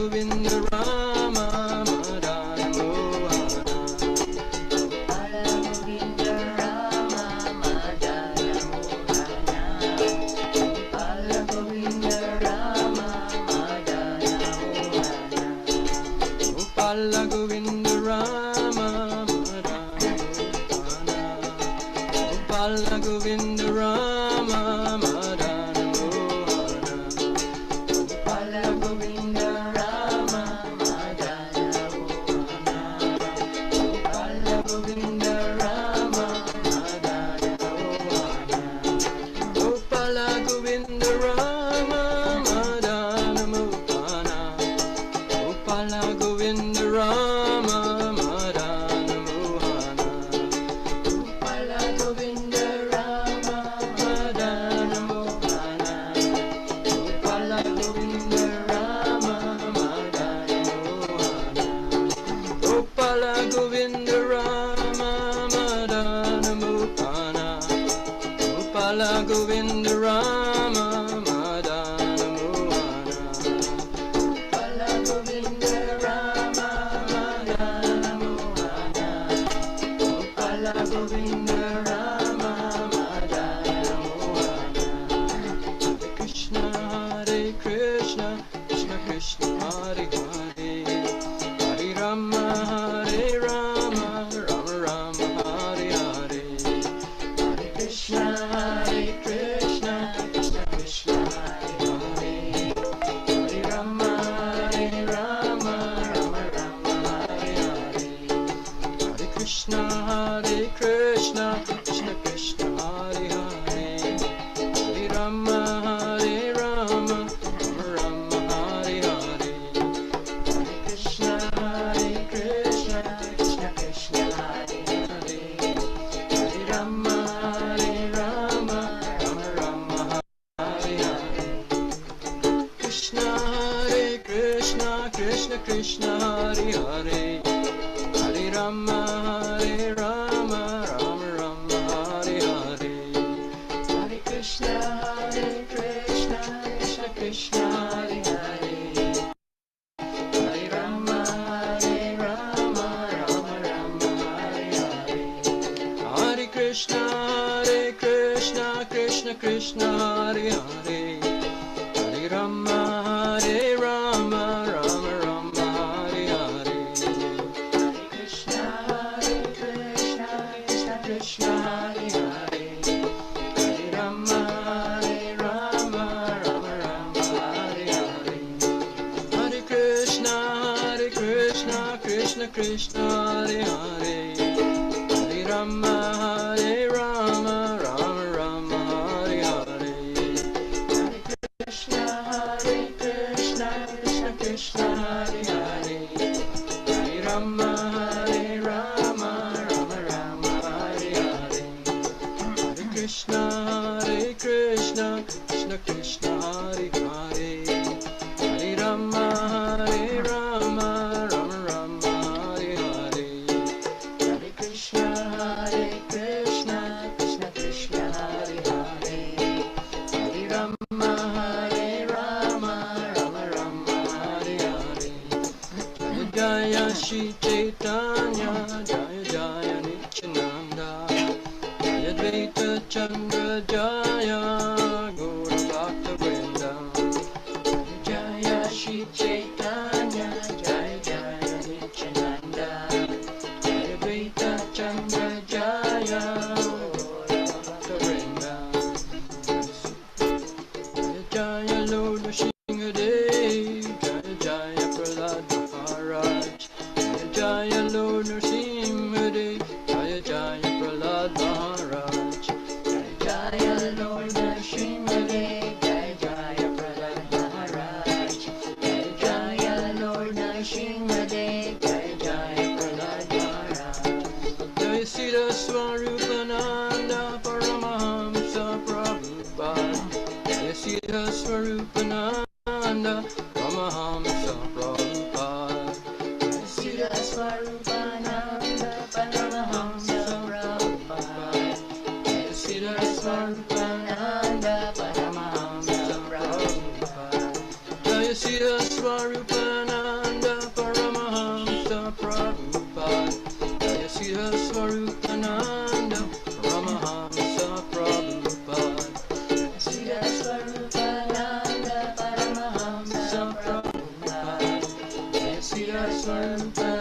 Govinda Rama Madana Mohana. Gopala Govinda Rama Madana Mohana. Gopala Govinda Rama Madana Mohana. Gopala Govinda Rama Madana Mohana. Gopala Govinda Rama Madana Mohana. Gopala Govinda Rama Madana Mohana. Gopala Govinda Rama Madana Mohana. Gopala Govinda Rama Madana Mohana. Gopala Govinda Rama Madana Mohana. Gopala Govinda Rama Madana Mohana. Gopala Govinda Rama Madana Mohana. Gopala Govinda Rama Madana Mohana. Gopala Govinda Rama Madana Mohana. Gopala Govinda Rama Madana Mohana. Gopala Govinda Rama Madana Mohana. Hare Krishna, Hare Krishna, Krishna Krishna, Hare Hare, Hare Rama, Hare Rama, Rama Rama, Hare Hare, Hare Krishna, Hare Krishna, Krishna Krishna, Hare Hare. Hare Rama, Hare Rama, Rama Rama, Hare Hare. Hare Krishna, Hare Krishna, Krishna Krishna, Hare Hare, Hare Rama, Hare Rama, Rama Rama, Hare Hare. Hare Krishna, Hare Krishna, Krishna Krishna, Hare Hare. Hare Rama, Hare Rama, Rama Rama, Hare Hare. Krishna, Hare Krishna, Krishna Krishna, Hare Hare, Hare Rama, Hare Rama, Rama Rama, Hare Hare. Hare Krishna, Hare Krishna, Krishna Krishna, Hare Hare. Hare Rama, Hare Rama, Rama Rama, Hare Hare. Hare Krishna, Hare Krishna, Krishna Krishna, Hare Hare, Hare Rama, Hare Rama, Rama Rama, Hare Hare. Hare Krishna, Hare Krishna, Krishna Krishna, Hare Hare. Hare Rama, Hare Rama, Rama Rama, Hare Hare. Hare Krishna, Hare Krishna, Krishna Krishna, Hare Hare, Hare Rama, Hare Rama, Rama Rama, Hare Hare. Hare Krishna, Hare Krishna, Krishna Krishna, Hare Hare. Hare Rama, Hare Rama, Rama Rama, Hare Hare. Hare Krishna, Hare Krishna, Krishna Krishna, Hare Hare, Hare Rama, Hare Rama, Rama Rama, Hare Hare. Hare Krishna, Hare Krishna, Krishna Krishna, Hare Hare. Hare Rama, Hare Rama, Rama Rama, Hare Hare. Jaya Shri Chaitanya, Jaya Jaya Nityananda, Jaya Advaita Chandra, Jaya Gaura Bhakta Vrinda. Jaya Shri Chaitanya, Jaya Jaya Nityananda, Jaya Advaita Chandra, Jaya Bhakta Vrinda. Jaya Jaya Lord Nrsimhadev, Jaya Jaya Prahlad Maharaj, Jaya Jaya Lord Nrsimhadev, Jaya Jaya Prahlad Maharaj. Jaya Lord Nrsimhadev, Jaya Jaya Prahlad Maharaj. Jaya Jaya Lord Nrsimhadev, Jaya Jaya Prahlad Maharaj. Jai Sita Swarupananda Paramahamsa Prabhupada. Jai Sita Swarupananda Paramahamsa Prabhupada. Sita Swarupananda Paramahamsa Prabhupada. Sita Swarupananda Paramahamsa Prabhupada. Jai Sita Swarupananda Swarupananda